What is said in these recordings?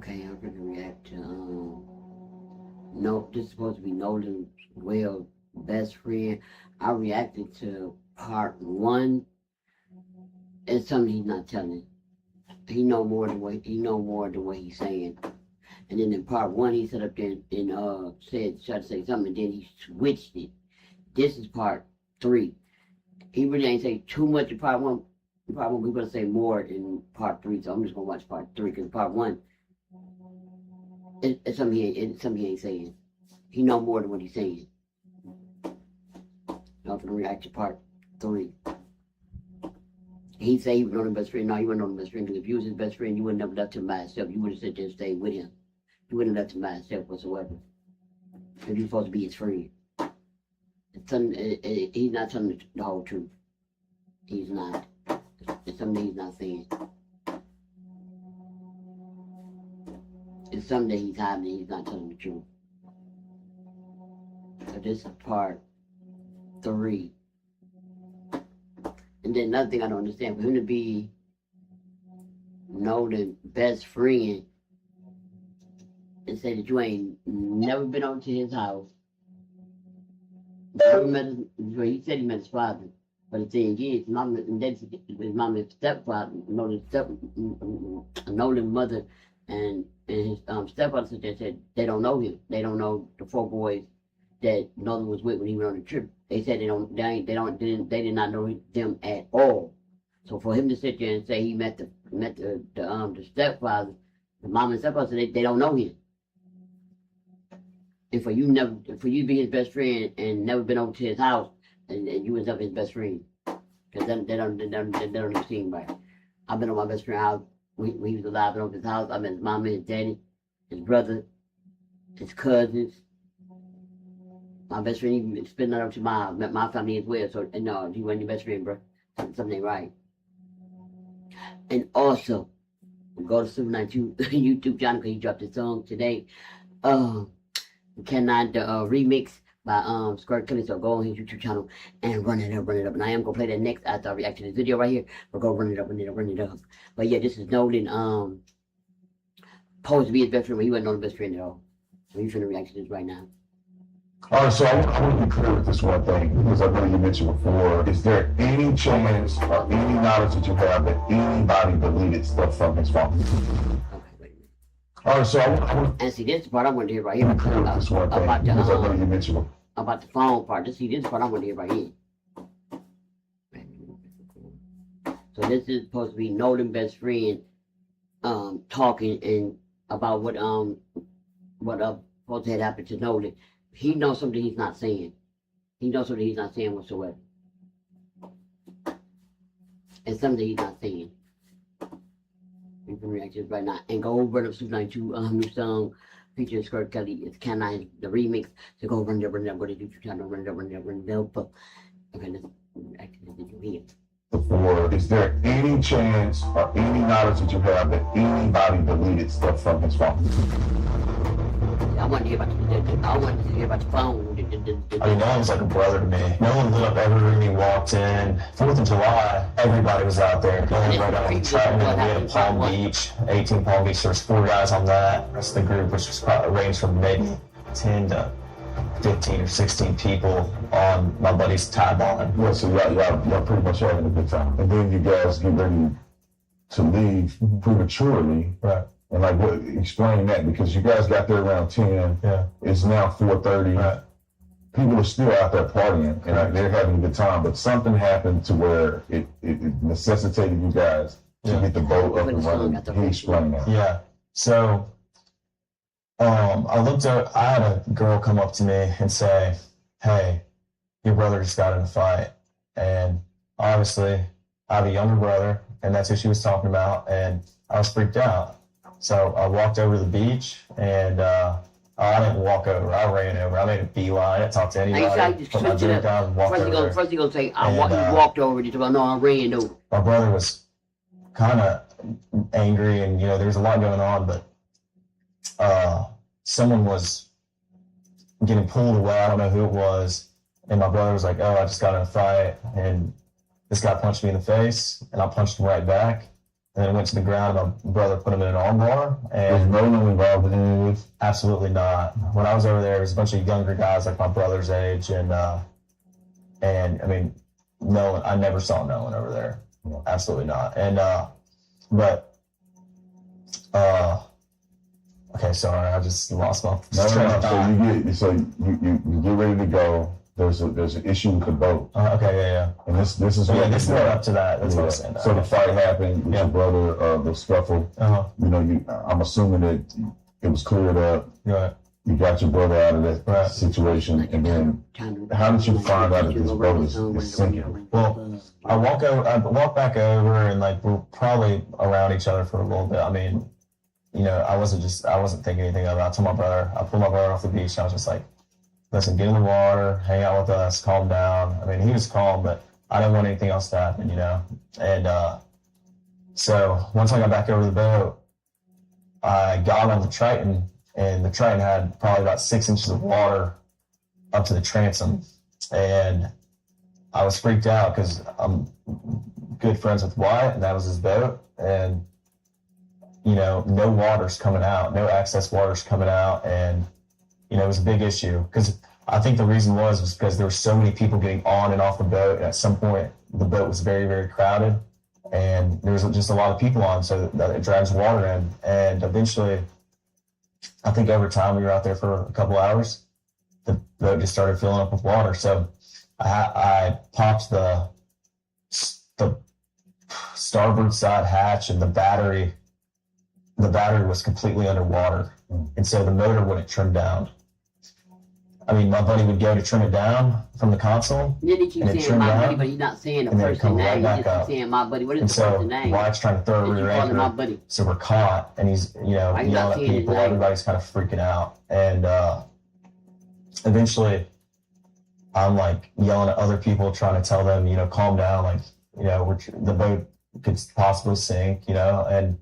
Okay, I'm gonna react to no. This is supposed to be Nolan's best friend. I reacted to part 1. It's something he's not telling. He know more than what he's saying. And then in part 1, he set up there and tried to say something, and then he switched it. This is part 3. He really ain't say too much in part 1. We're gonna say more in part 3, so I'm just gonna watch part 3 because part 1, it's something he ain't saying. He know more than what he's saying. I'm gonna react to part 3. He say he was on his best friend. No, you weren't on his best friend, because if you was his best friend, you wouldn't have left him by himself. You would have sat there and stayed with him. You wouldn't have left him by himself whatsoever. Because you're supposed to be his friend. He's not telling the whole truth. He's not. It's something he's not saying. It's something that he's hiding and he's not telling the truth. So this is part 3. And then another thing I don't understand, for him to be Nolan's best friend and say that you ain't never been over to his house, never met his, well, he said he met his father, but the thing is, his mom and stepfather, Nolan's mother and his stepfather said they don't know him. They don't know the 4 boys that Nolan was with when he went on the trip. They said they did not know them at all. So for him to sit there and say he met the stepfather, the mom and stepfather said they don't know him. And for you to be his best friend and never been over to his house, and you was up his best friend, because they don't even seem right. I've been on my best friend's house when he was alive, been over his house. I met his mom and his daddy, his brother, his cousins. My best friend even spent that up to my family as well. So no, he wasn't your best friend, bro. Something ain't right. And also, go to Super 92 YouTube channel because he dropped his song today. Cannot remix by Skirt Kelly. So go on his YouTube channel and run it up. And I am gonna play that next after I react to this video right here. But go run it up. But yeah, this is Nolan supposed to be his best friend, but he wasn't on the best friend at all. So he's gonna react to this right now. All right, so I want to be clear with this one thing, because I know you mentioned before. Is there any chance or any knowledge that you have that anybody deleted stuff from his phone? Okay, wait a minute. All right, so I want And see, this is the part I want to hear right here. to be clear with this one thing, because I know you mentioned about the phone part. This is the part I want to hear right here. So this is supposed to be Nolan's best friend talking and about what supposed to have happened to Nolan. He knows something he's not saying. He knows something he's not saying whatsoever. And something he's not saying. You can react to this right now. And go run up Super 92 new song featuring Skirt Kelly. It's Canine, the remix. So go run it up, go to YouTube channel, run it up. Okay, let's react to the video here. before. Is there any chance or any knowledge that you have that anybody deleted stuff from his phone? I want to hear about the phone. I mean, Nolan's like a brother to me. Nolan lit up every room he walked in. 4th of July, everybody was out there. Nolan right out on the track. We had a Palm Beach, 18 Palm Beach. There was 4 guys on that. The rest of the group, which was ranged from maybe 10 to 15 or 16 people on my buddy's tie bond. Yeah, so y'all pretty much having a good time. And then you guys get ready to leave prematurely. Right. And like, what? Explain that, because you guys got there around 10. Yeah. It's now 4:30. Right. People are still out there partying and they're having a good time, but something happened to where it necessitated you guys to get the boat up and running. Can you explain that? Yeah. So, I had a girl come up to me and say, "Hey, your brother just got in a fight." And obviously, I have a younger brother, and that's who she was talking about, and I was freaked out. So I walked over to the beach, and I didn't walk over. I ran over. I made a beeline. I didn't talk to anybody. Put my drink down and walked over. First, you gonna say, you walked over. You talking about, no, I ran over. My brother was kind of angry, and there was a lot going on, but someone was getting pulled away. I don't know who it was, and my brother was like, "Oh, I just got in a fight," and this guy punched me in the face, and I punched him right back. and then went to the ground. My brother put him in an armbar, Was and Nolan involved in any of this? absolutely not. When I was over there, it was a bunch of younger guys like my brother's age, and I mean, Nolan. I never saw Nolan over there. Absolutely not. And but okay, sorry, I just lost my train of thought. So you get ready to go. There's an issue with the boat. Okay, yeah. And this is So, what yeah, this led up to that. That's what I was saying. So the fight happened with your brother, the scuffle. You know, I'm assuming that it was cleared up. Right. You got your brother out of that situation, and then how did you find out that this boat is sinking? Well, I walk back over, and like we're probably around each other for a little bit. I mean, you know, I wasn't thinking anything of it. I pulled my brother off the beach, and I was just like, listen, get in the water, hang out with us, calm down. I mean, he was calm, but I didn't want anything else to happen, you know? And so once I got back over the boat, I got on the Triton, and the Triton had probably about 6 inches of water up to the transom. And I was freaked out because I'm good friends with Wyatt, and that was his boat. And, you know, no water's coming out, no access water's coming out. And, you know, it was a big issue because I think the reason was because there were so many people getting on and off the boat. And at some point, the boat was very, very crowded, and there was just a lot of people on, so that it drags water in. And eventually, I think over time, we were out there for a couple hours, the boat just started filling up with water. So I popped the starboard side hatch, and the battery was completely underwater. And so the motor wouldn't trim down. I mean, my buddy would go to trim it down from the console. Then he keeps saying my buddy, but he's not saying the person name. He just keeps saying my buddy. What is the person name? Wyatt's trying to throw a rear anchor. So we're caught, and he's, you know, yelling at people. Everybody's kind of freaking out. And eventually, I'm like yelling at other people, trying to tell them, you know, calm down. Like, you know, the boat could possibly sink, you know. And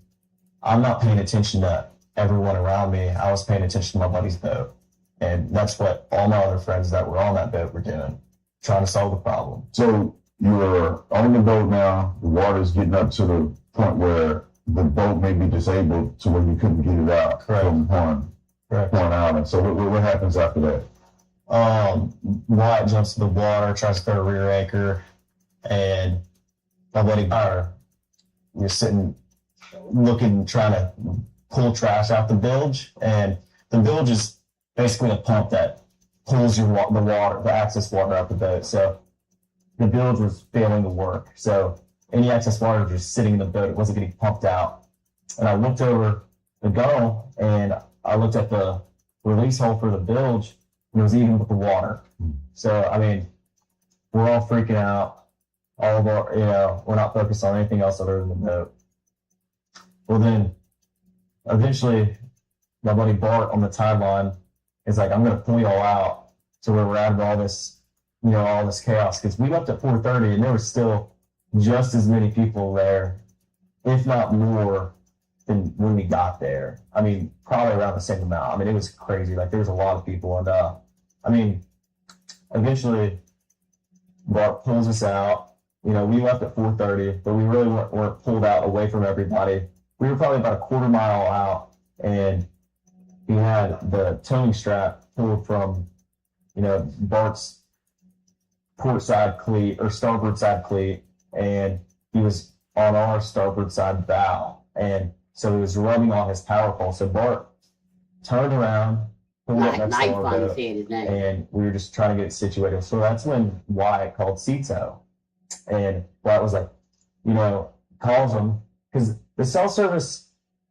I'm not paying attention to everyone around me. I was paying attention to my buddy's boat. And that's what all my other friends that were on that boat were doing, trying to solve the problem. So you're on the boat now, the water's getting up to the point where the boat may be disabled to where you couldn't get it out from Horn Island. So what happens after that? Wyatt jumps to the water, tries to throw a rear anchor, and my buddy Byron, you're sitting looking, trying to pull trash out the bilge, and the bilge is basically a pump that pulls the access water out the boat. So the bilge was failing to work. So any excess water was just sitting in the boat. It wasn't getting pumped out. And I looked over the gunnel, and I looked at the release hole for the bilge, and it was even with the water. So, I mean, we're all freaking out. All of our, you know, we're not focused on anything else other than the boat. Well, then eventually my buddy Bart on the tide line is like, I'm going to pull y'all out to where we're out of all this, you know, all this chaos. Because we left at 4:30, and there was still just as many people there, if not more, than when we got there. I mean, probably around the same amount. I mean, it was crazy. Like, there was a lot of people. And, I mean, eventually, Bart pulls us out. You know, we left at 4:30, but we really weren't pulled out away from everybody. We were probably about a quarter mile out, and he had the towing strap pulled from, you know, Bart's port side cleat or starboard side cleat, and he was on our starboard side bow. And so he was rubbing on his power pole. So Bart turned around, pulled up next to our boat, and we were just trying to get it situated. So that's when Wyatt called CETO. And Wyatt was like, you know, calls him, because the cell service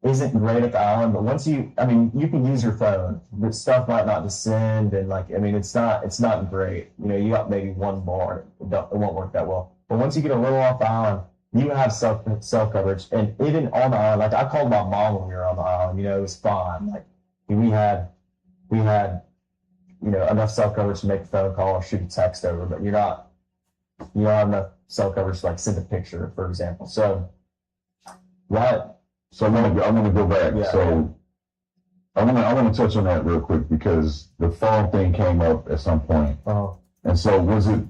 isn't great at the island, but once you can use your phone, but stuff might not descend, and like, I mean, it's not great. You know, you got maybe one bar, it won't work that well. But once you get a little off the island, you have cell coverage, and even on the island, like I called my mom when we were on the island, you know, it was fine. Like we had, you know, enough cell coverage to make a phone call or shoot a text over, but you don't have enough cell coverage to like send a picture, for example. So what? So I'm gonna go back. Yeah, so I want to touch on that real quick, because the phone thing came up at some point. Oh. And so was it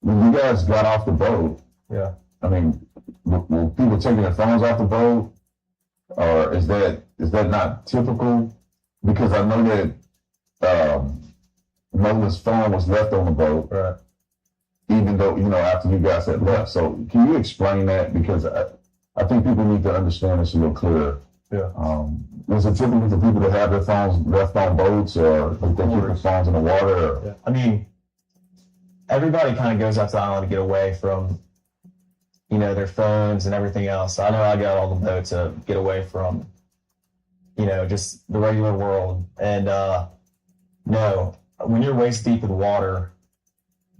when you guys got off the boat? Yeah. I mean, Were people taking their phones off the boat, or is that not typical? Because I know that Nolan's phone was left on the boat, Right. even though after you guys had left. So can you explain that? Because I think people need to understand this a little clearer. Yeah. Was it typical for people to have their phones left on boats, or if they keep their phones in the water? Or? Yeah. I mean, everybody kind of goes out to the island to get away from, their phones and everything else. I know I got all the boat to get away from, just the regular world. And no, when you're waist deep in water,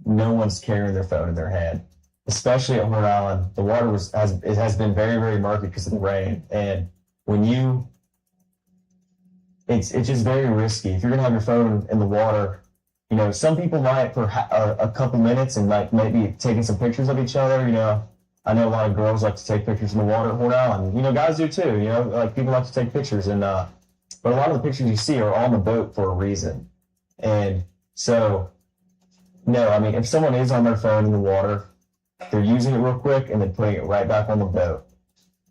no one's carrying their phone in their hand. Especially on Rhode Island, the water has been very, very murky because of the rain. And when it's just very risky. If you're gonna have your phone in the water, some people might for a couple minutes and like maybe taking some pictures of each other. I know a lot of girls like to take pictures in the water at Rhode Island. Guys do too. Like people like to take pictures, and but a lot of the pictures you see are on the boat for a reason. And so, no, I mean, if someone is on their phone in the water, they're using it real quick and then putting it right back on the boat.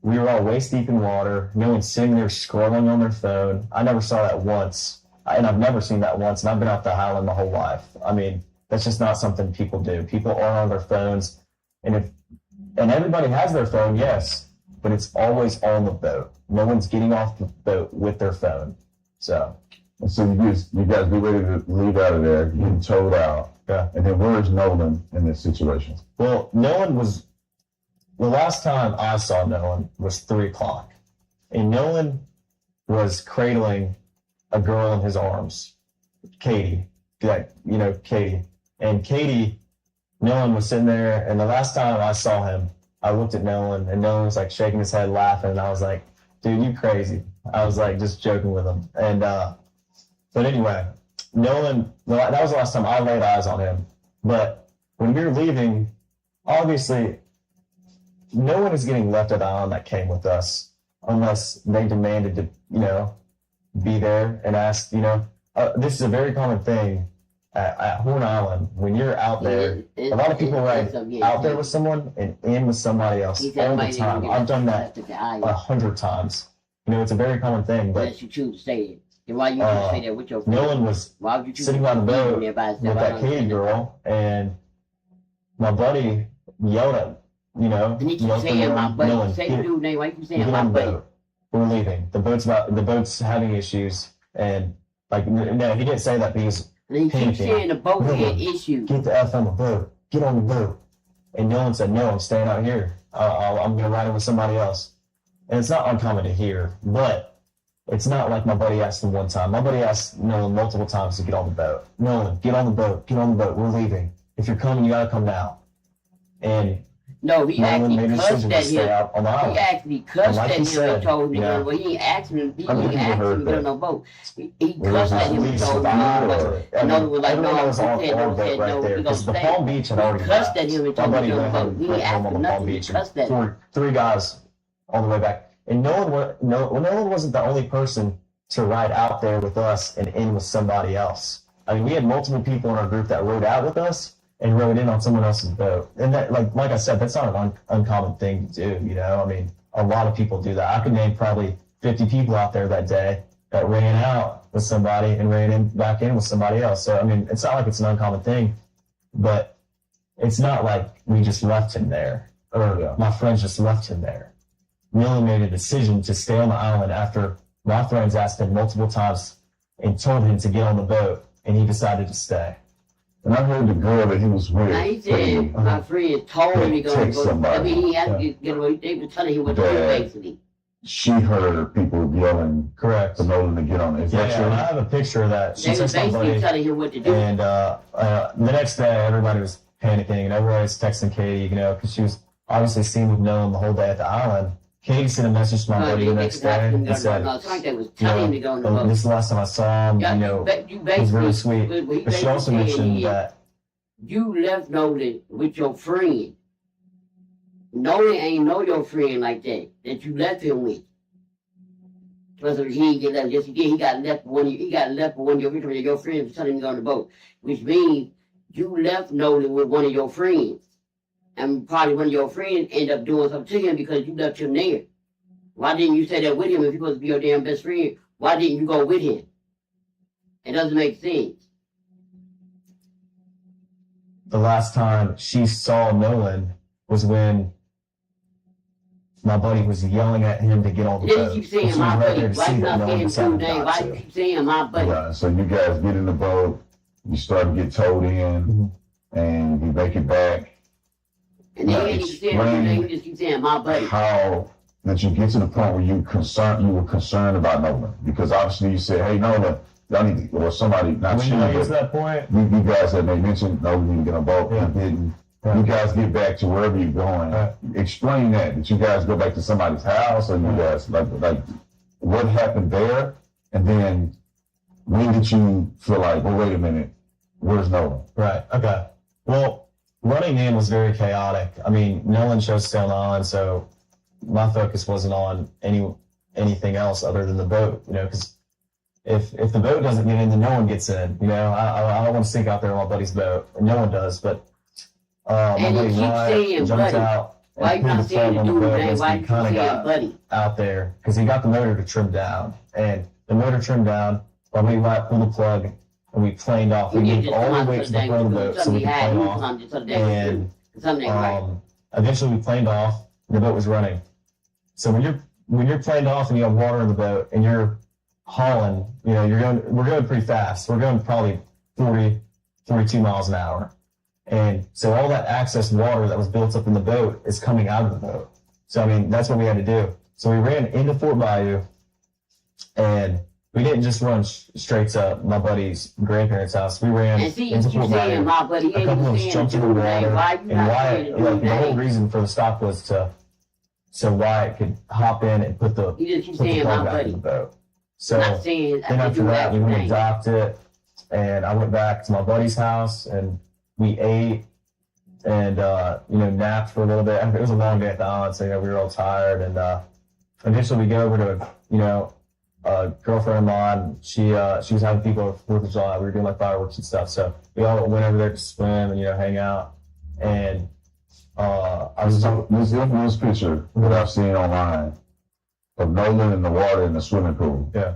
We were all waist deep in water. No one's sitting there scrolling on their phone. I never saw that once. And I've never seen that once. And I've been out the island my whole life. I mean, that's just not something people do. People are on their phones. And everybody has their phone, yes. But it's always on the boat. No one's getting off the boat with their phone. So you guys be ready to leave out of there, getting towed out. Yeah. And then where's Nolan in this situation? Well, the last time I saw Nolan was 3:00. And Nolan was cradling a girl in his arms, Katie. Katie. And Katie, Nolan was sitting there, and the last time I saw him, I looked at Nolan, and Nolan was like shaking his head, laughing, and I was like, dude, you crazy. I was like just joking with him. And but anyway, Nolan, that was the last time I laid eyes on him. But when we were leaving, obviously, no one is getting left at the island that came with us unless they demanded to, be there and ask, this is a very common thing at Horn Island. When you're out there, a lot of people are out there with someone and in with somebody else all the time. I've done that 100 times. It's a very common thing. But unless you choose to stay there. Then why you choose to stay there with your friend? Nolan was sitting on the boat with that Katie girl, and my buddy yelled at And he keep saying my buddy. Say the dude name. Why you keep saying my buddy? We're leaving. The boat's having issues, and no, he didn't say that because and he keeps saying the boat had issues. Get the F on the boat. Get on the boat. And Nolan said, no, I'm staying out here. I'm gonna ride it with somebody else. And it's not uncommon to hear, but it's not like my buddy asked him one time. My buddy asked Nolan multiple times to get on the boat. Nolan, get on the boat. Get on the boat. We're leaving. If you're coming, you gotta come now. And no, he actually cussed at him. He actually cussed at him and told him, well, he ain't asked him to get on no boat. He cussed at him and told him, and Nolan was like, no, he said no, we're gonna stay. The Palm Beach had already cussed at him and told him to get on the boat. He ain't asked him nothing, he cussed at him. Three guys on the way back. And Nolan wasn't the only person to ride out there with us and in with somebody else. I mean, we had multiple people in our group that rode out with us and rode in on someone else's boat. And that, like I said, that's not an uncommon thing to do, I mean, a lot of people do that. I could name probably 50 people out there that day that ran out with somebody and ran back in with somebody else. So, I mean, it's not like it's an uncommon thing, but it's not like we just left him there or my friends just left him there. Nolan made a decision to stay on the island after my friends asked him multiple times and told him to get on the boat, and he decided to stay. And I heard the girl that he was with. Now he said, my friend told him to go. I mean, he had to get away. They were telling him what to do, basically. She heard people yelling, correct, for Nolan to get on it. Is that true? And I have a picture of that. They were basically telling him what to do. And the next day, everybody was panicking, and everybody was texting Katie, because she was obviously seen with Nolan the whole day at the island. Katie sent a message to my buddy the next day and said, this is the last time I saw him, he's really sweet. But she also mentioned that you left Nolan with your friend. Nolan ain't know your friend like that you left him with. Plus, he didn't get left. Yes, he did. He got left with one of your friends telling him to go on the boat, which means you left Nolan with one of your friends. and probably one of your friends end up doing something to him because you left him there. Why didn't you stay there with him if he was to be your damn best friend? Why didn't you go with him? It doesn't make sense. The last time she saw Nolan was when my buddy was yelling at him to get on the boat. You keep saying my buddy. Why you not saying true name? Why you keep saying my buddy? Right. So you guys get in the boat, you start to get towed in, and you make it back. And then you just keep saying my buddy. How did you get to the point where you were concerned about Nolan? Because obviously you said, hey, Nolan, y'all need to, or somebody, not when you, you get to but that point, you guys had mentioned, no, we need to get on a boat. Yeah. You didn't. Yeah. You guys get back to wherever you're going. Right. Explain that. Did you guys go back to somebody's house, or you guys like what happened there? And then when did you feel like, well, wait a minute, where's Nolan? right? Okay. Well, running in was very chaotic. I mean, Nolan chose to stay on the island, so my focus wasn't on anything else other than the boat. You know, because if the boat doesn't get in, then no one gets in. You know, I don't want to sink out there on my buddy's boat, and no one does. But my buddy Wyatt jumped out why you and pulled not the saying plug on the the dude boat name? once Why he you kind of saying got buddy? out there, because he got the motor to trim down, and the motor trimmed down. My buddy Wyatt pulled the plug, and we planed off. We moved all the way to the front of the boat so we could plane off. And eventually we planed off, and the boat was running. So when you're planed off and you have water in the boat and you're hauling, you know, we're going pretty fast. We're going probably 40, 42 miles an hour. And so all that excess water that was built up in the boat is coming out of the boat. So, I mean, that's what we had to do. So we ran into Fort Bayou, and we didn't just run straight to my buddy's grandparents' house. We ran into Fort Bayou. A couple of us jumped in the water, and Wyatt, like, the whole reason for the stop was so Wyatt could hop in and put the plug back in the boat. So then after that, we went and docked it, and I went back to my buddy's house, and we ate and napped for a little bit. It was a long day at the island, so we were all tired. And eventually, we go over to a girlfriend of mine. She was having people over 4th of July. We were doing like fireworks and stuff, so we all went over there to swim and hang out. And I was This infamous picture that I've seen online of Nolan in the water in the swimming pool. Yeah.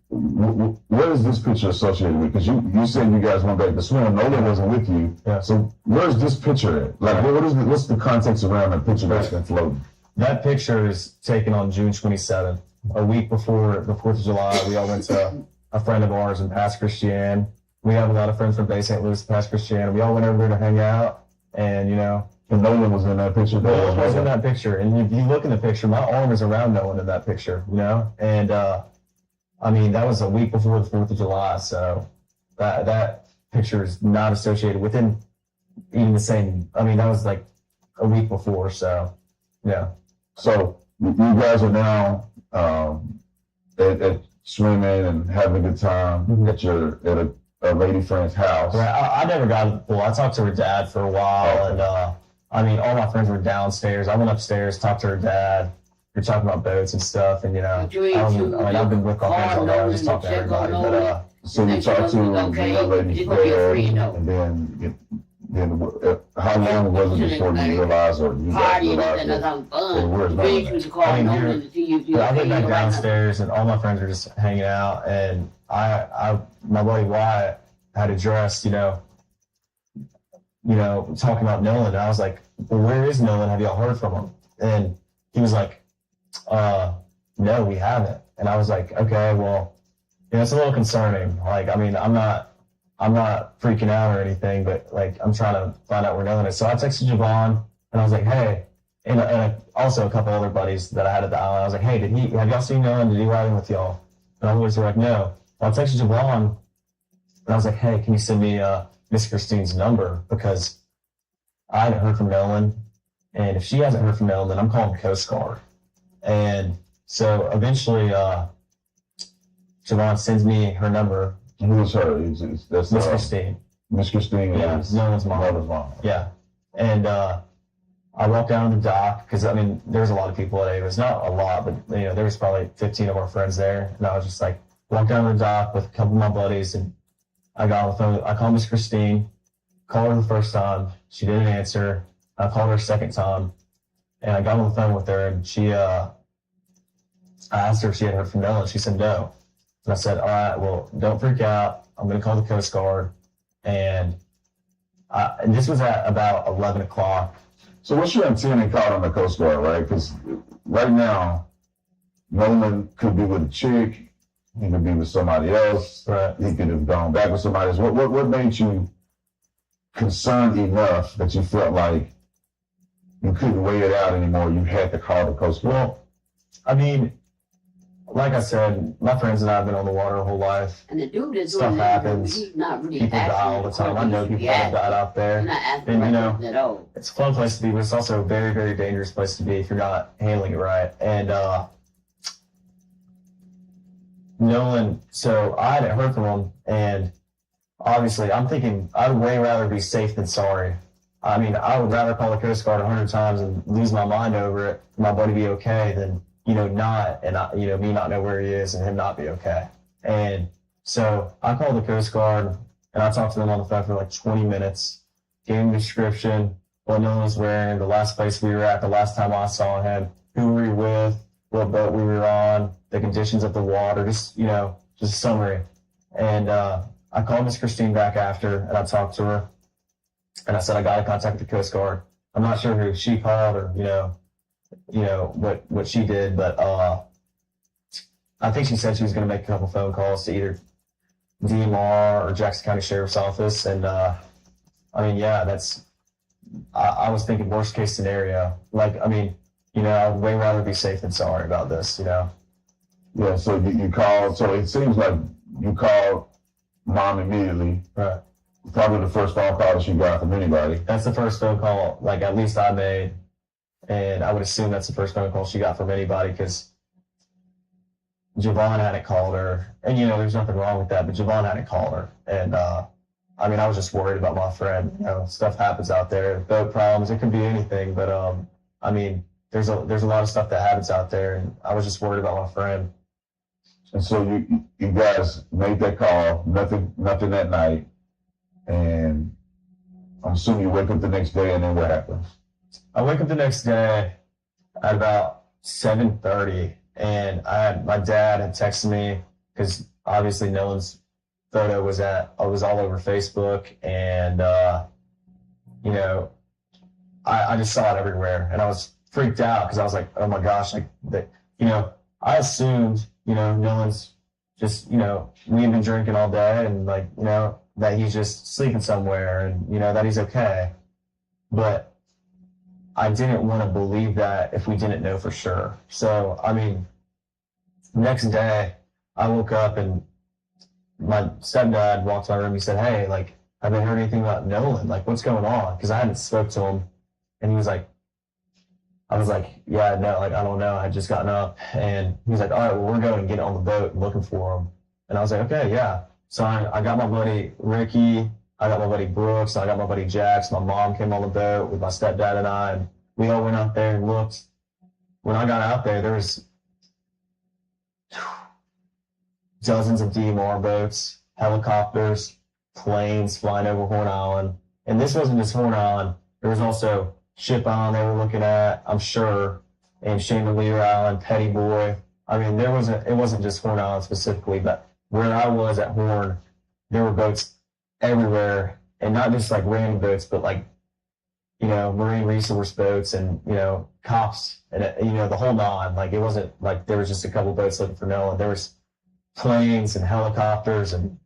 What is this picture associated with? Because you said you guys went back to swim. Nolan wasn't with you. Yeah. So where's this picture at? Like, what's the context around that picture that's been floating? That picture is taken on June 27th, a week before the 4th of July. We all went to a friend of ours in Pass Christian. We have a lot of friends from Bay St. Louis, Pass Christian. We all went over there to hang out, and And Nolan was in that picture. Nolan was in that picture, and if you look in the picture, my arm is around Nolan in that picture, and I mean, that was a week before the 4th of July, so that picture is not associated within even the same. I mean, that was like a week before, so yeah. So you guys are now at swimming and having a good time at a lady friend's house. Right. I never got to the pool. I talked to her dad for a while, and I mean, all my friends were downstairs. I went upstairs, talked to her dad. We were talking about boats and stuff, and I've been with my friends all day. I was just talking to everybody, but so you talked to the young lady there, and then how long was it before you realized, or you guys realized that where's Nolan? I went back downstairs, and all my friends were just hanging out, and my buddy Wyatt had addressed, talking about Nolan, and I was like, well, where is Nolan? Have y'all heard from him? And he was like, no, we haven't. And I was like, okay, well, it's a little concerning. Like, I mean, I'm not freaking out or anything, but like, I'm trying to find out where Nolan is. So I texted Javon, and I was like, hey, and also a couple other buddies that I had at the island. I was like, hey, have y'all seen Nolan? Did he ride in with y'all? And all of us were like, no. Well, I texted Javon, and I was like, hey, can you send me Miss Christine's number? Because I haven't heard from Nolan, and if she hasn't heard from Nolan, then I'm calling the Coast Guard. And so eventually, Javon sends me her number. Who is her? That's Miss Christine. Miss Christine is Nolan's mom. Yeah. And I walked down to the dock, because, I mean, there's a lot of people at Ava's. Not a lot, but, there was probably 15 of our friends there. And I was just like, walked down to the dock with a couple of my buddies, and I got on the phone. I called Miss Christine, called her the first time. She didn't answer. I called her a second time, and I got on the phone with her, and I asked her if she had heard from Noah, and she said no. And I said, all right, well, don't freak out. I'm going to call the Coast Guard. And this was at about 11 o'clock. So what's your intent in calling the Coast Guard, right? Because right now, Nolan could be with a chick. He could be with somebody else. Right. He could have gone back with somebody else. What made you concerned enough that you felt like you couldn't wait it out anymore? You had to call the Coast Guard. Well, I mean, like I said, my friends and I have been on the water our whole life. And the dude is Stuff doing happens. He's not really People die all the time. I know people that have died out there. He's not asking And, you know, questions at all. It's a fun place to be, but it's also a very, very dangerous place to be if you're not handling it right. And Nolan, so I hadn't heard from him, and obviously I'm thinking I'd way rather be safe than sorry. I mean, I would rather call the Coast Guard 100 times and lose my mind over it, and my buddy be okay, than, you know, not, and me not know where he is and him not be okay. And so I called the Coast Guard, and I talked to them on the phone for like 20 minutes, gave him a description, what Nolan was wearing, the last place we were at, the last time I saw him, who we were with, what boat we were on, the conditions of the water, just a summary. And I called Miss Christine back after, and I talked to her, and I said, I got to contact the Coast Guard. I'm not sure who she called or, what she did, but I think she said she was going to make a couple phone calls to either DMR or Jackson County Sheriff's Office. And I was thinking worst case scenario. Like, I mean, I'd way rather be safe than sorry about this, Yeah, so you called, so it seems like you called mom immediately. Right. Probably the first phone call that you got from anybody. That's the first phone call, like, at least I made. And I would assume that's the first phone call she got from anybody, because Javon hadn't called her. And, there's nothing wrong with that, but Javon hadn't called her. And, I was just worried about my friend. Stuff happens out there, boat problems, it could be anything. But, there's a lot of stuff that happens out there, and I was just worried about my friend. And so you guys made that call, nothing that night, and I'm assuming you wake up the next day, and then what happens? I wake up the next day at about 7:30, and my dad had texted me, because obviously Nolan's photo was all over Facebook, and I just saw it everywhere, and I was freaked out because I was like, oh my gosh, like that, I assumed, Nolan's just, we had been drinking all day, and like, that he's just sleeping somewhere, and, that he's okay. But I didn't want to believe that if we didn't know for sure. So, next day I woke up and my stepdad walked to my room. He said, hey, like, have they heard anything about Nolan? Like, what's going on? Because I hadn't spoke to him. And he was like, I was like, yeah, no, like, I don't know. I had just gotten up. And he was like, all right, well, we're going to get on the boat and looking for him. And I was like, okay, yeah. So I got my buddy Ricky, I got my buddy Brooks, I got my buddy Jax. My mom came on the boat with my stepdad and I, and we all went out there and looked. When I got out there, there was dozens of DMR boats, helicopters, planes flying over Horn Island. And this wasn't just Horn Island. There was also Ship Island they were looking at, I'm sure, and Chandelier Island, Petty Boy. It wasn't just Horn Island specifically, but where I was at Horn, there were boats everywhere, and not just like random boats, but like, marine resource boats and, cops and, the whole nine. Like, it wasn't like there was just a couple boats looking for Nolan. There was planes and helicopters and,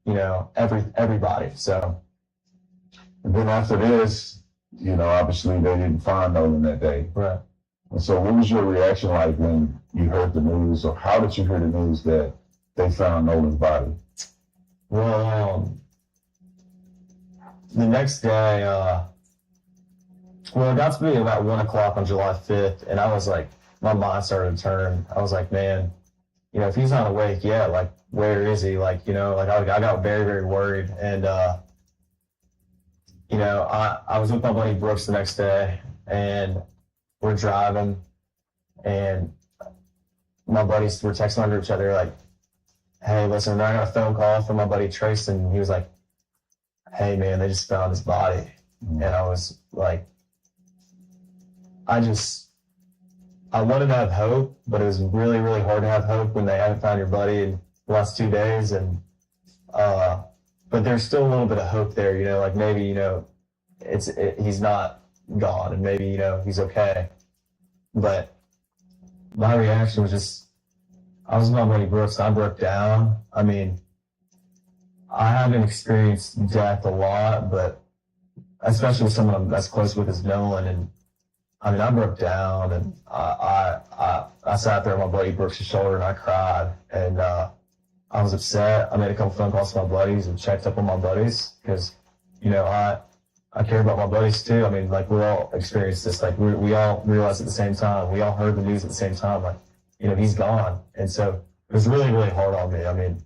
everybody. So. And then after this, obviously they didn't find Nolan that day. Right. And so what was your reaction like when you heard the news, or how did you hear the news that they found Nolan's body? Well, the next day, it got to be about 1 o'clock on July 5th, and I was like, my mind started to turn. I was like, man, if he's not awake yet, like, where is he? Like, I got very, very worried. And, I was with my buddy Brooks the next day, and we're driving, and my buddies were texting under each other, like, hey, listen, I got a phone call from my buddy Tristan. He was like, hey, man, they just found his body. And I was like, I wanted to have hope, but it was really, really hard to have hope when they haven't found your buddy in the last 2 days. And, but there's still a little bit of hope there, like maybe, he's not gone and maybe, he's okay. But my reaction was just, I was with my buddy Brooks and I broke down. I mean, I haven't experienced death a lot, but especially with someone I'm as close with as Nolan. And I mean, I broke down and I sat there on my buddy Brooks' shoulder and I cried. And I was upset. I made a couple phone calls to my buddies and checked up on my buddies because, I care about my buddies too. I mean, like we all experienced this. Like we all realized at the same time. We all heard the news at the same time. Like, he's gone. And so it was really, really hard on me. I mean,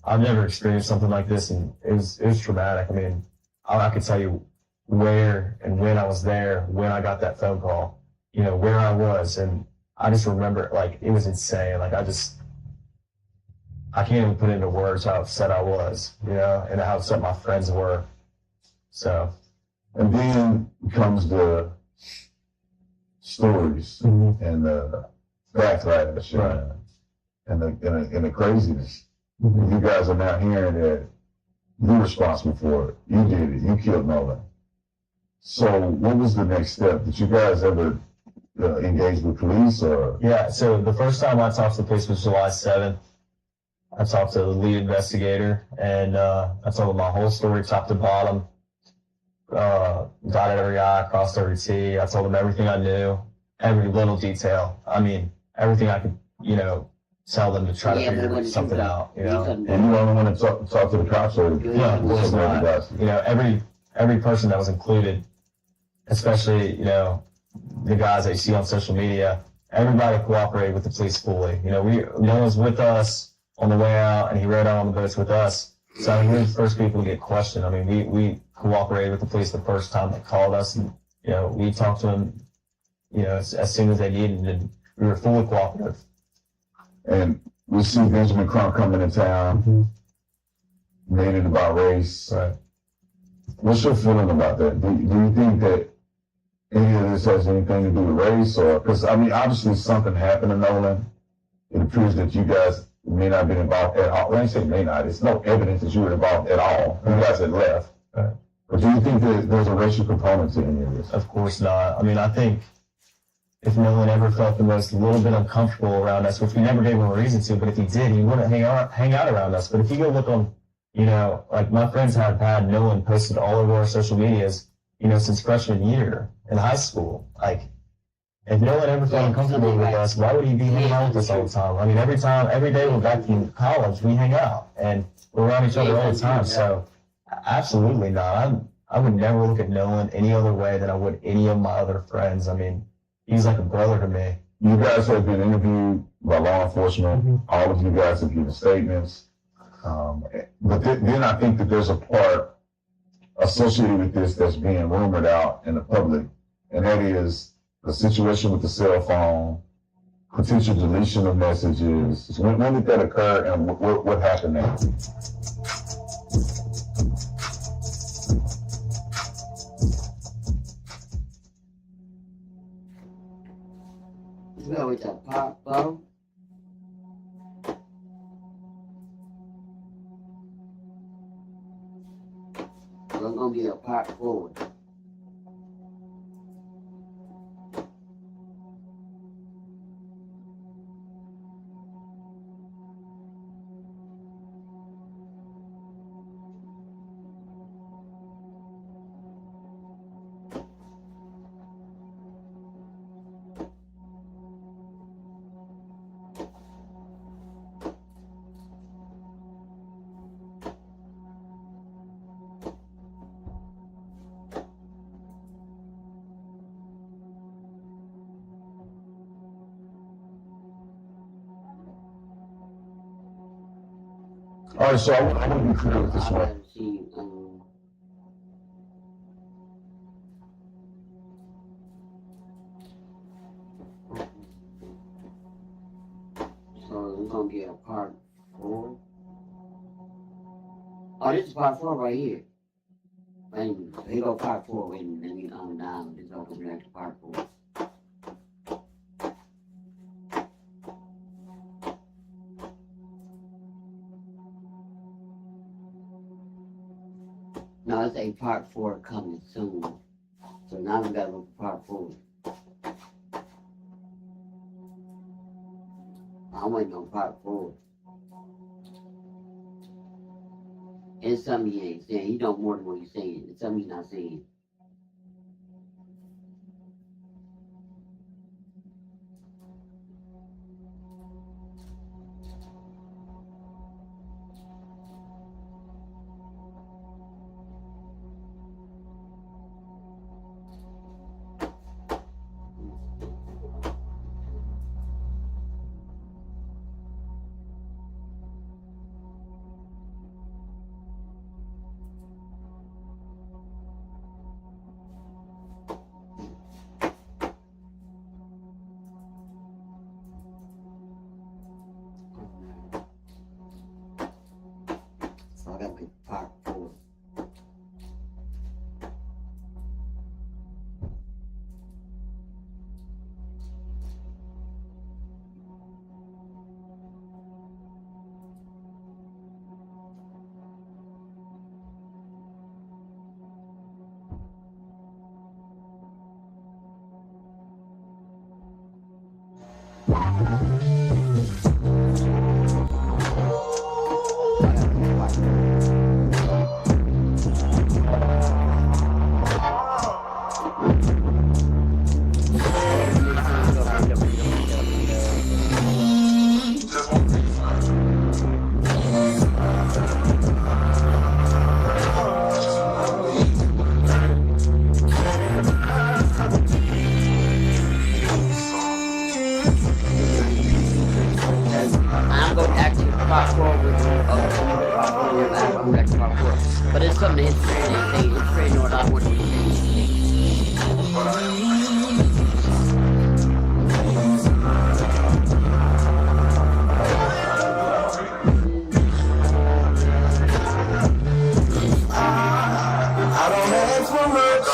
I've never experienced something like this, and it was traumatic. I mean, I could tell you where and when I was there, when I got that phone call, where I was. And I just remember, like, it was insane. Like, I can't even put into words how upset I was, and how upset my friends were. So. And then comes the stories and the backlash and the craziness. You guys are now hearing that you're responsible for it. You did it. You killed Nolan. So what was the next step? Did you guys ever engage with police or? Yeah, so the first time I talked to the police was July 7th. I talked to the lead investigator and I told him my whole story top to bottom. Dotted every I, crossed every T. I told him everything I knew, every little detail. I mean, everything I could, tell them to try to figure something out, And you only want to talk to the cops or? Yeah, of course not. Every person that was included, especially, the guys that you see on social media, everybody cooperated with the police fully. No one's with us on the way out, and he rode out on the boats with us. So I mean, we were the first people to get questioned. I mean, we cooperated with the police the first time they called us, and we talked to them, as soon as they needed, and we were fully cooperative. And we see Benjamin Crump coming to town, made it about race. Right. What's your feeling about that? Do you think that any of this has anything to do with race, or because I mean, obviously something happened to Nolan. It appears that you guys may not have been involved at all. When I say may not, it's no evidence that you were involved at all. You guys had left. Right. But do you think that there's a racial component to any of this? Of course not. I mean, I think if Nolan ever felt the most little bit uncomfortable around us, which we never gave him a reason to, but if he did, he wouldn't hang out around us. But if you go look on, like my friends have had Nolan posted all over our social medias, since freshman year in high school. Like, if Nolan ever felt uncomfortable with us, why would he be hanging out with us all the time? I mean, every day we're back from college, we hang out and we're around each other all the time. So, absolutely not. I would never look at Nolan any other way than I would any of my other friends. I mean, he's like a brother to me. You guys have been interviewed by law enforcement. All of you guys have given statements. But then I think that there's a part associated with this that's being rumored out in the public, and that is the situation with the cell phone, potential deletion of messages. When did that occur, and what happened there? You go with the part 4. There's gonna be a part 4. All right, so I want to be clear with this one. See, so it's gonna be a part 4. Oh, this is part 4 right here. Wait a minute. Here go part 4. Wait a minute, let me down. Just open back to part 4. No, it's a part 4 coming soon. So now we gotta look for part 4. I'm waiting on part 4. It's something he ain't saying. He know more than what he's saying. It's something he's not saying. So I gotta make part 4. I'm going to actually part 4 with part 4. But it's something his friend ain't saying. His friend know a lot more than he's I don't ask for much,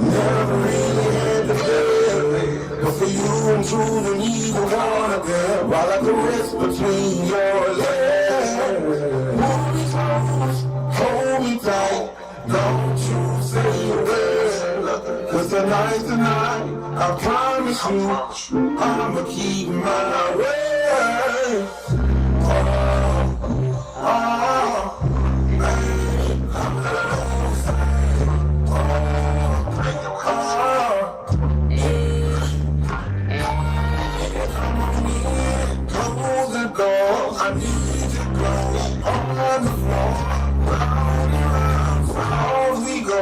never really had to beg. But for you, I'm truly need to wanna girl, while I caress between your legs. Hold me close, hold me tight, don't you say a word. 'Cause tonight's the night, I promise you, I'ma keep my word. Oh, oh. I need to go on the floor, round and round we go.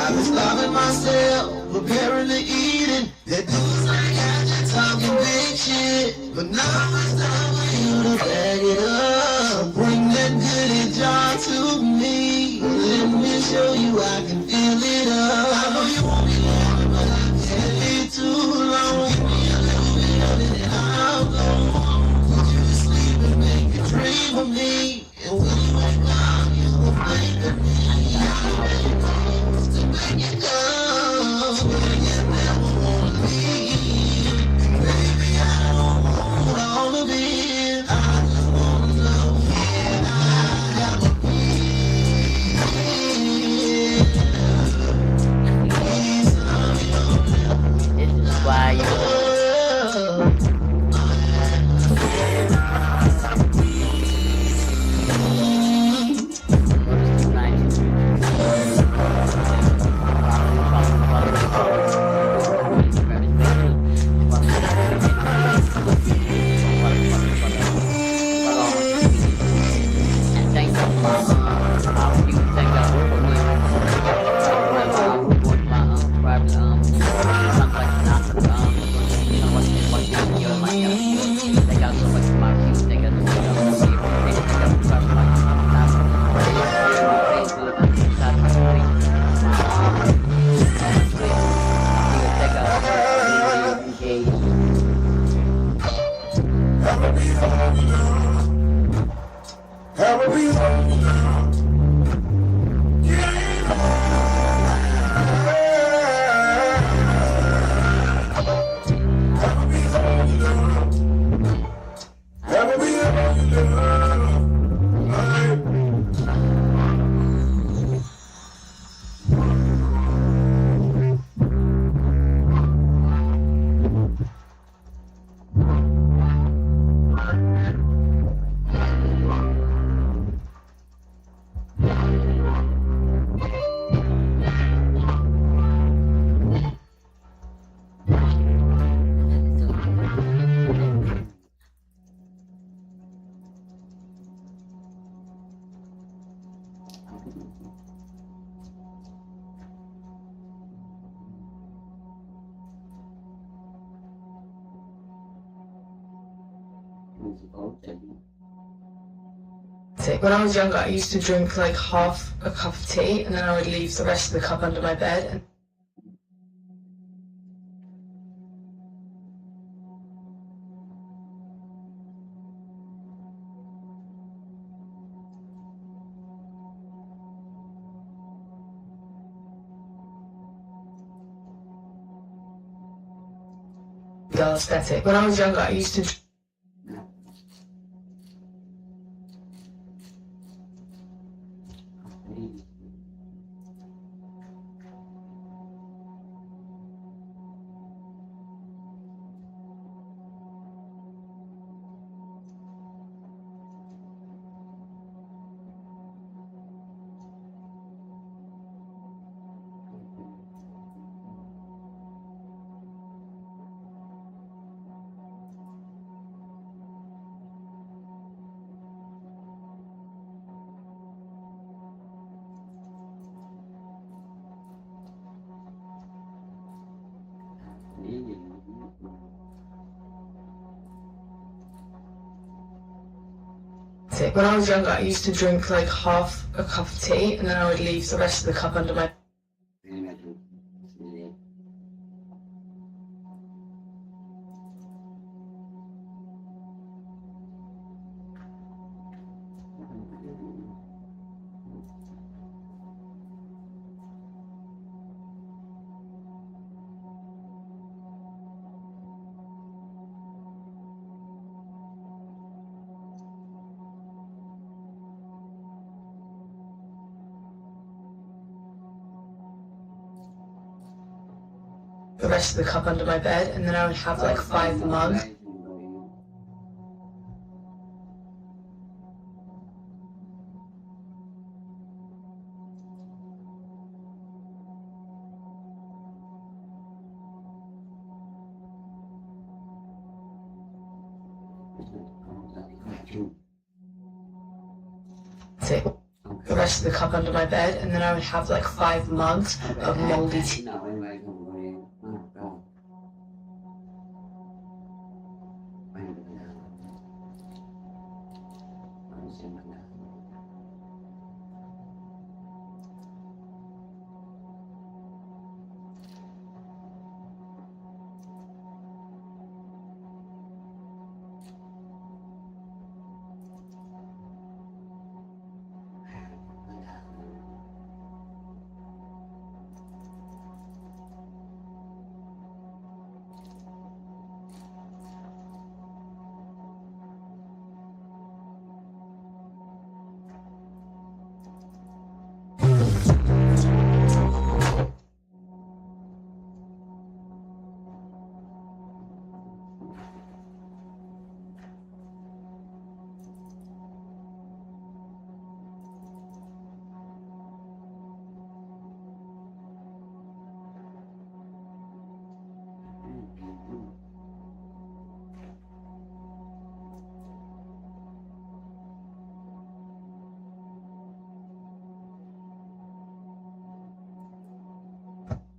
I've been starving myself, preparing to eat it. That dude's like I just talking big shit, but now it's time for you to bag it up. Bring that goodie jar to me. Let me show you I can fill it up. I know you won't be long, but I can't be too long. Give me a little bit of it and I'll go home. Put you to sleep and make you dream of me. And when you wake up, you will think of me. supposed to be. When I was younger, I used to drink like half a cup of tea and then I would leave the rest of the cup under my bed. And the aesthetic. When I was younger, I used to When I was younger, I used to drink like half a cup of tea and then I would leave the rest of the cup under my the rest of the cup under my bed, and then I would have like 5 mugs. The rest of the cup under my bed, and then I would have like 5 mugs of moldy tea.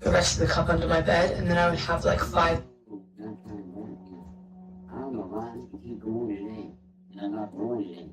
The rest of the cup under my bed, and then I would have like 5. I don't know why you keep going today. And I'm not going today.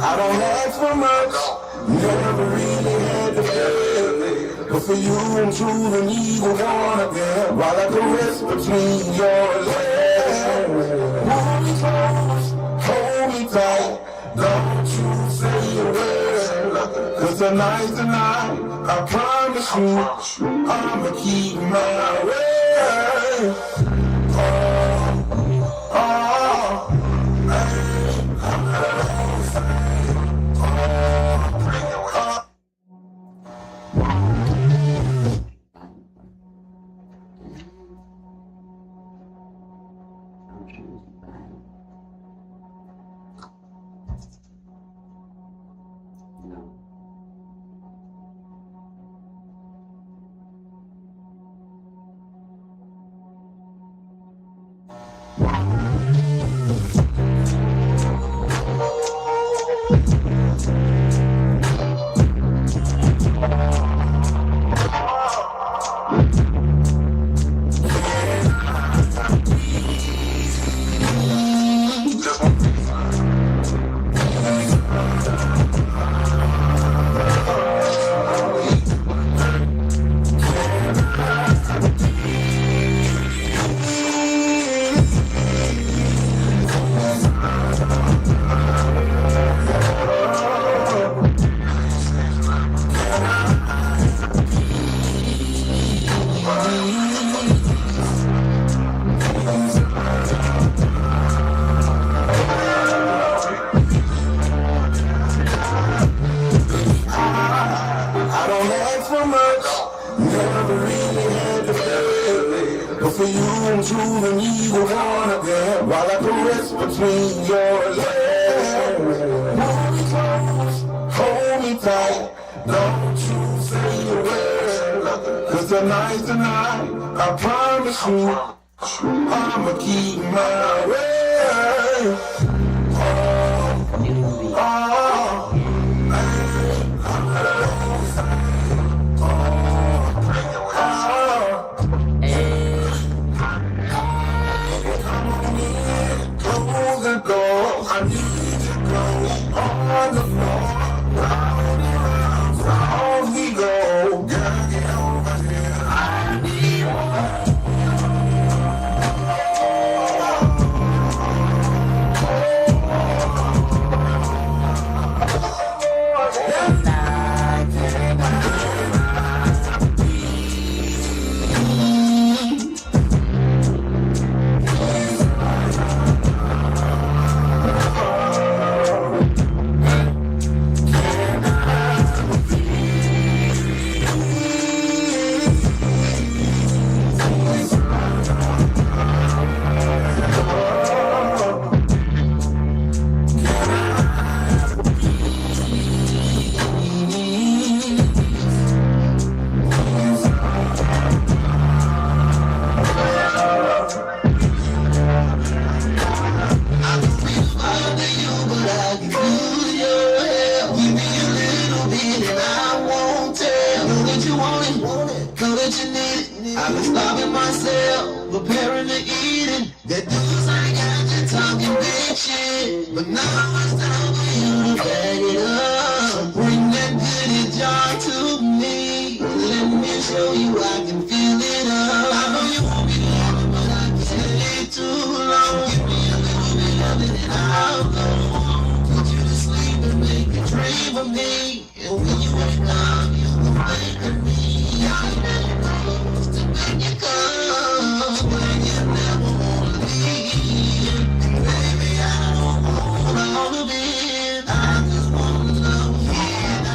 I don't ask for much, never really had to beg. But for you, I'm truly neither one of them. While I caress between your legs, hold me close, hold tight. Don't you say a word, 'cause tonight's the night. I promise you, I'ma keep my word. Oh, oh, No. I don't ask for much, never really had to beg. But for you, I'm choosing either one of them while I caress between your legs. Hold me close, hold me tight. Don't you say a word, 'cause tonight's the night. I promise you, I'ma keep my word. Oh, oh. Close the door, I need to go on the floor. Round and round, round we go. Gotta get over here. I need one. I've been starving myself, preparing to eat it. That dudes ain't got you talking big shit, but now it's time for you to bag it up. Bring that goodie jar to me. Let me show you I can fill it up. I know you won't be long, but I can stay too long. Give me a little bit of it and I'll go home. Put you to sleep and make you dream of me. And when you wake up, you can think of me. I never close to make you come when you never wanna leave. And baby, I don't wanna be. I just wanna love you and I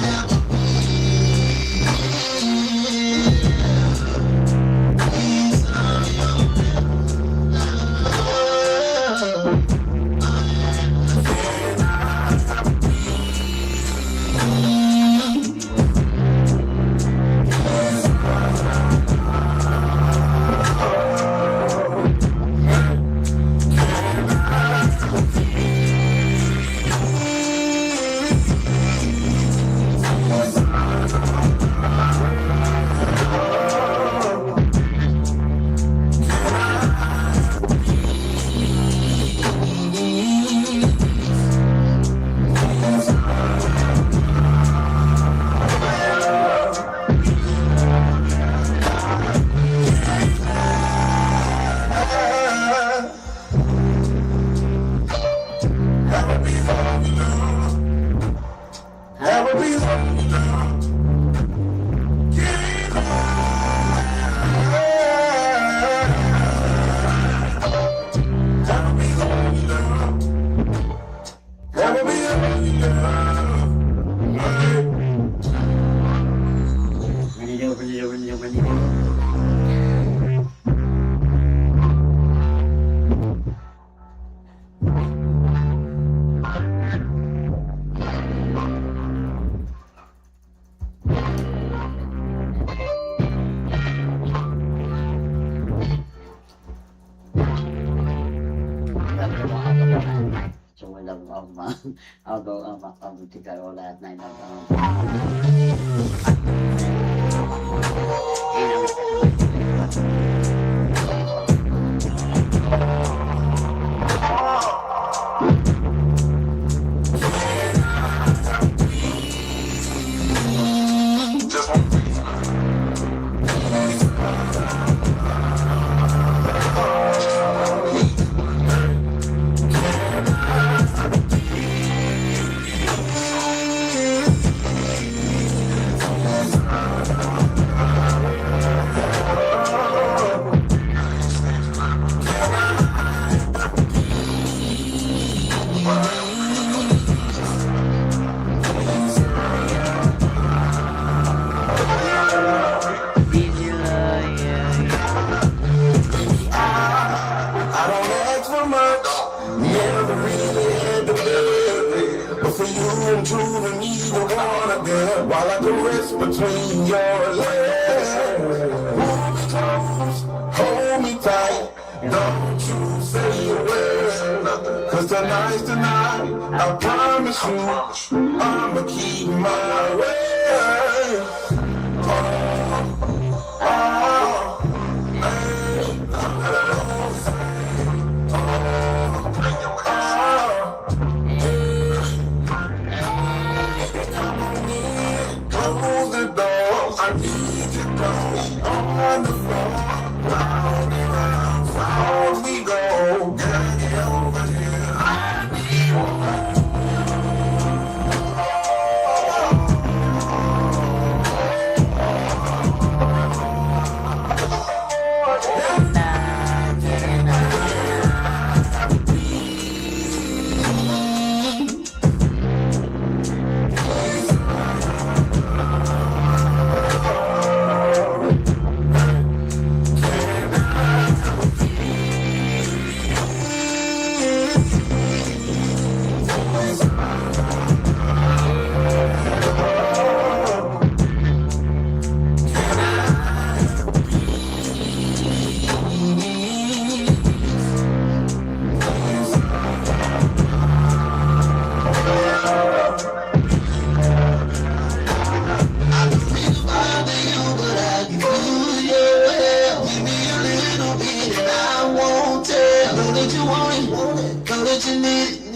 have to be. Please, I'm your love. So I'll go to go last night. I don't ask for much, never really had to beg. But for you and truly need a wanna girl, while I caress between your legs. Hold me close, hold me tight, don't you say a word. Cause tonight's the night, I promise you, I'ma keep my word. Close the door, I need to go on the floor. Round and round, round we go. Girl, get over here. I need one.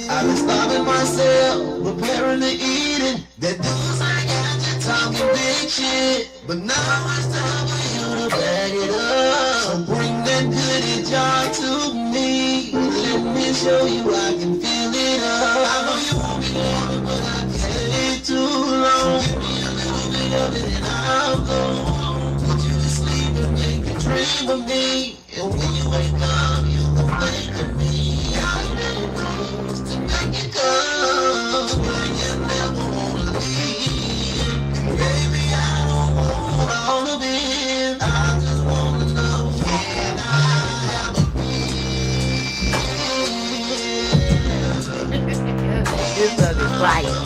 I've been stopping myself, preparing to eat it. That dude's like, got you talking big shit. But now it's time for you to back it up. So bring that goodie jar to me. Let me show you I can fill it up. I know you won't be long, but I can't stay too long. Give me a little bit of it and I'll go home. Put you to sleep and make you dream of me. And when you wake up, you will think of me. All you really know is to make it come. When you never wanna leave. And baby, I don't want all of it. I just wanna know when I have a This is fire.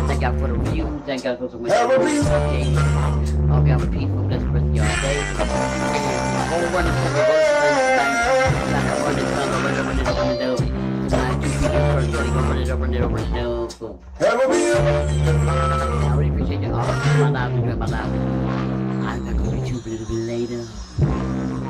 Thank God for the reviews. Thank God for the windows. I'll be on peace for this rest of your day. Go run the sun, go run the sun, go run the sun, go run the sun, go run the sun, go run the sun, for. Ever be a I really appreciate you all. My life, enjoy my life. I'm back on YouTube a little bit later.